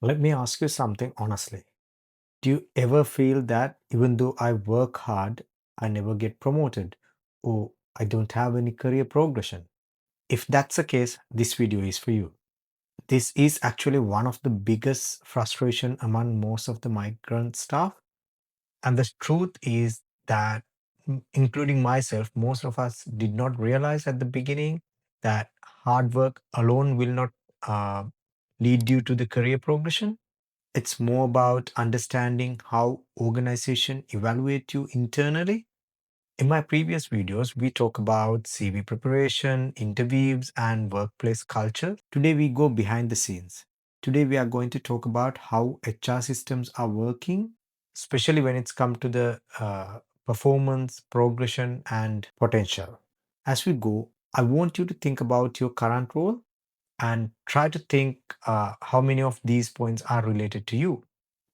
Let me ask you something honestly. Do you ever feel that even though I work hard, I never get promoted or I don't have any career progression? If that's the case, this video is for you. This is actually one of the biggest frustration among most of the migrant staff. And the truth is that, including myself, most of us did not realize at the beginning that hard work alone will not uh, lead you to the career progression. It's more about understanding how organization evaluate you internally. In my previous videos, we talk about CV preparation, interviews, and workplace culture. Today, we go behind the scenes. Today, we are going to talk about how HR systems are working, especially when it's come to the performance, progression, and potential. As we go, I want you to think about your current role and try to think how many of these points are related to you.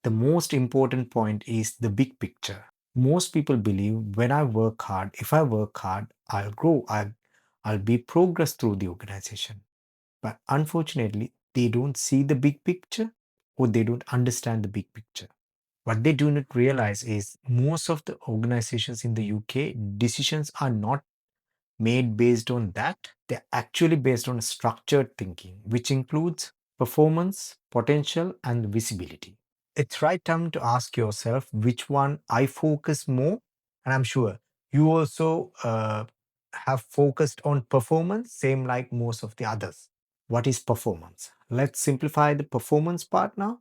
The most important point is the big picture. Most people believe when I work hard, if I work hard, I'll grow, I'll be progress through the organization. But unfortunately, they don't see the big picture or they don't understand the big picture. What they do not realize is most of the organizations in the UK, decisions are not made based on that. They're actually based on structured thinking, which includes performance, potential, and visibility. It's right time to ask yourself which one I focus more. And I'm sure you also have focused on performance, same like most of the others. What is performance? Let's simplify the performance part now.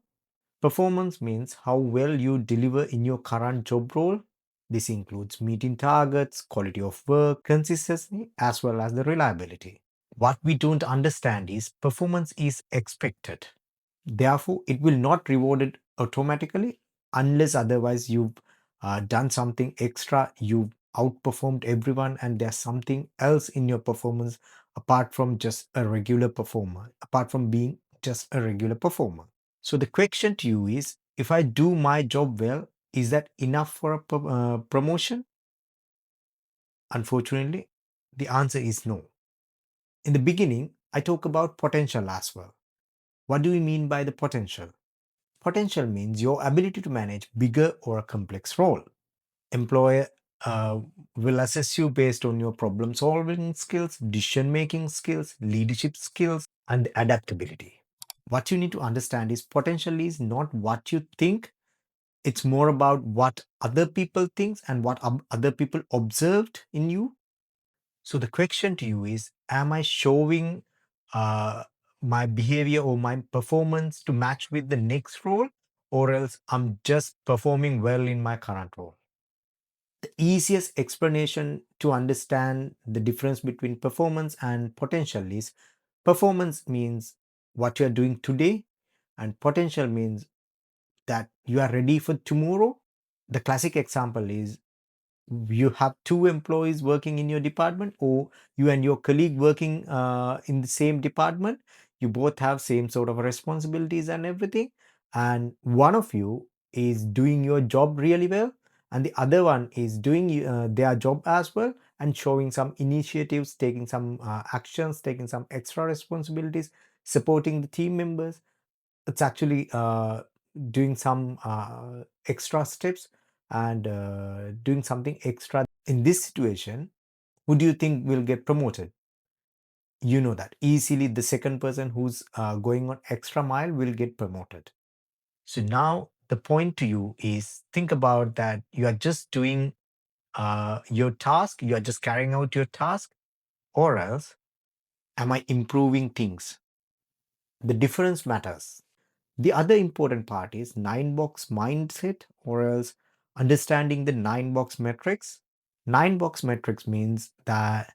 Performance means how well you deliver in your current job role. This includes meeting targets, quality of work, consistency, as well as the reliability. What we don't understand is performance is expected. Therefore, it will not rewarded automatically unless otherwise you've done something extra, you've outperformed everyone, and there's something else in your performance apart from just a regular performer, apart from being just a regular performer. So the question to you is, if I do my job well, is that enough for a promotion? Unfortunately, the answer is no. In the beginning, I talk about potential as well. What do we mean by the potential? Potential means your ability to manage bigger or a complex role. Employer uh, will assess you based on your problem solving skills, decision making skills, leadership skills, and adaptability. What you need to understand is potential is not what you think. It's more about what other people think and what other people observed in you. So the question to you is, am I showing uh, my behavior or my performance to match with the next role, or else I'm just performing well in my current role? The easiest explanation to understand the difference between performance and potential is performance means what you are doing today, and potential means that you are ready for tomorrow. The classic example is you have two employees working in your department, or you and your colleague working in the same department. You both have same sort of responsibilities and everything, and one of you is doing your job really well and the other one is doing their job as well and showing some initiatives, taking some actions, taking some extra responsibilities, supporting the team members. It's actually doing some extra steps and doing something extra. In this situation, who do you think will get promoted? You know that easily the second person who's going on extra mile will get promoted. So now the point to you is, think about that you are just doing your task, you are just carrying out your task, or else am I improving things? The difference matters. The other important part is nine box mindset, or else understanding the nine box metrics. Nine box metrics means that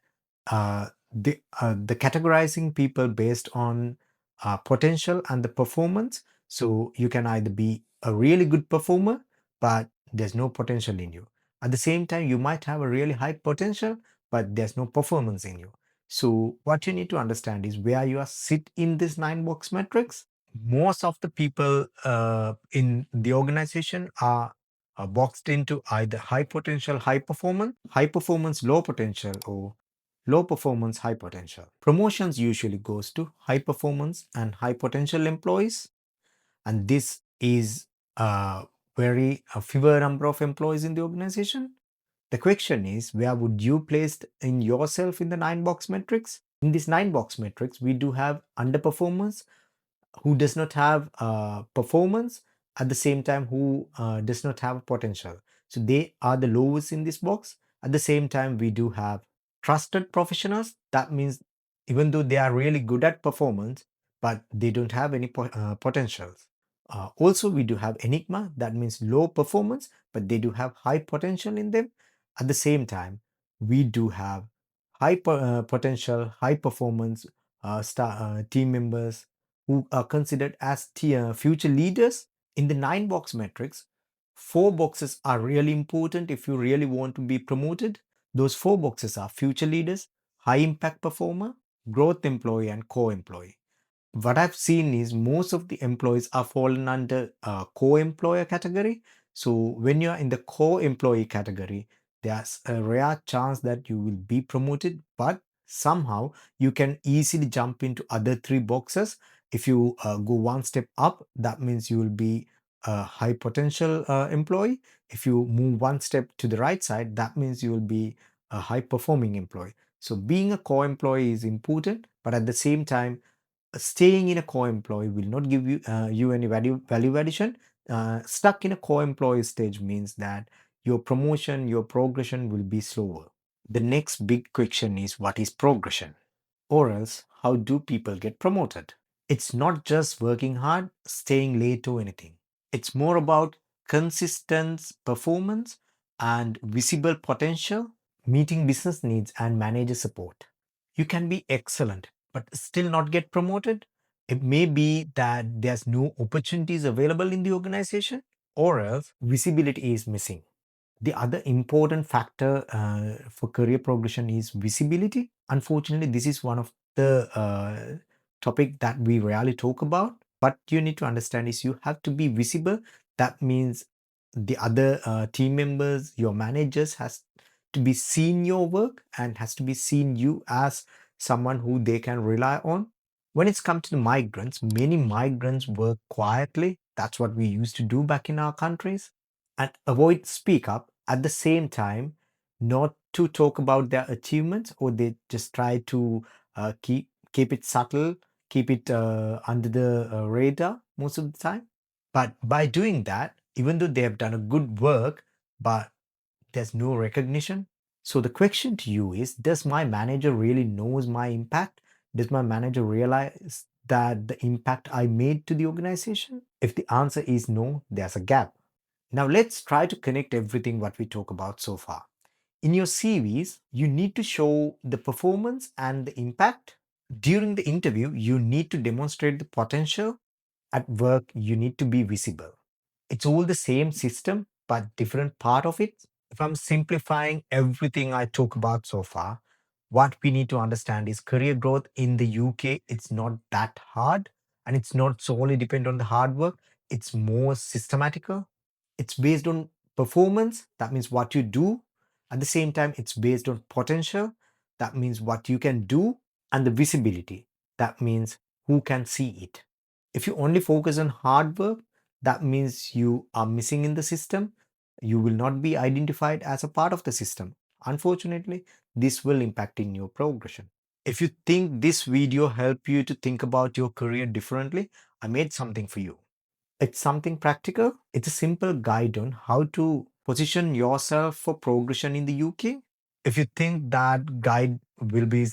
the categorizing people based on potential and the performance. So you can either be a really good performer, but there's no potential in you. At the same time, you might have a really high potential, but there's no performance in you. So what you need to understand is where you are sit in this nine box metrics. Most of the people in the organization are boxed into either high potential, high performance, low potential, or low performance, high potential. Promotions usually goes to high performance and high potential employees, and this is a a fewer number of employees in the organization. The question is, where would you place in yourself in the 9 box matrix? In this 9 box matrix, we do have underperformance who does not have performance, at the same time who does not have potential. So they are the lowest in this box. At the same time, we do have trusted professionals. That means even though they are really good at performance, but they don't have any potentials. Also, we do have enigma. That means low performance, but they do have high potential in them. At the same time, we do have high potential, high performance team members who are considered as future leaders. In the 9 box matrix, 4 boxes are really important if you really want to be promoted. Those 4 boxes are future leaders, high impact performer, growth employee, and core employee. What I've seen is most of the employees are fallen under co-employer category. So when you're in the co-employee category, there's a rare chance that you will be promoted, but somehow you can easily jump into other 3 boxes. If you go one step up, that means you will be a high potential employee. If you move one step to the right side, that means you will be a high performing employee. So being a co-employee is important, but at the same time, staying in a co-employee will not give you any value addition. Stuck in a co-employee stage means that your promotion, your progression will be slower. The next big question is, what is progression? Or else, how do people get promoted? It's not just working hard, staying late, or anything. It's more about consistent performance and visible potential, meeting business needs and manager support. You can be excellent, but still not get promoted. It may be that there's no opportunities available in the organization, or else visibility is missing. The other important factor for career progression is visibility. Unfortunately, this is one of the topic that we rarely talk about. But you need to understand is you have to be visible. That means the other team members, your managers has to be seen your work and has to be seen you as someone who they can rely on. When it's come to the migrants, many migrants work quietly. That's what we used to do back in our countries, and avoid speak up, at the same time not to talk about their achievements, or they just try to keep it subtle, keep it under the radar most of the time. But by doing that, even though they have done a good work, but there's no recognition. So the question to you is, does my manager really knows my impact? Does my manager realize that the impact I made to the organization? If the answer is no, there's a gap. Now let's try to connect everything what we talk about so far. In your CVs, you need to show the performance and the impact. During the interview, you need to demonstrate the potential. At work, you need to be visible. It's all the same system, but different part of it. If I'm simplifying everything I talk about so far, what we need to understand is career growth in the UK, it's not that hard, and it's not solely depend on the hard work. It's more systematical. It's based on performance. That means what you do. At the same time, it's based on potential. That means what you can do, and the visibility. That means who can see it. If you only focus on hard work, that means you are missing in the system. You will not be identified as a part of the system. Unfortunately, this will impact in your progression. If you think this video helped you to think about your career differently, I made something for you. It's something practical. It's a simple guide on how to position yourself for progression in the UK. If you think that guide will be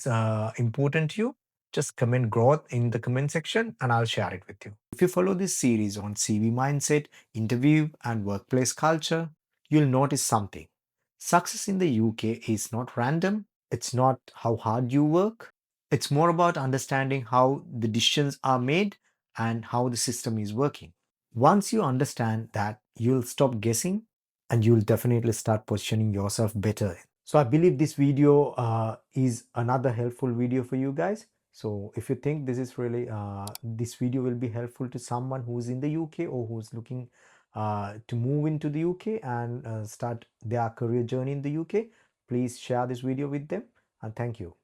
important to you, just comment growth in the comment section and I'll share it with you. If you follow this series on CV mindset, interview, and workplace culture, you'll notice something. Success in the UK is not random, it's not how hard you work, it's more about understanding how the decisions are made and how the system is working. Once you understand that, you'll stop guessing and you'll definitely start positioning yourself better. So I believe this video is another helpful video for you guys. So if you think this is really this video will be helpful to someone who's in the UK or who's looking to move into the UK and start their career journey in the UK, please share this video with them, and thank you.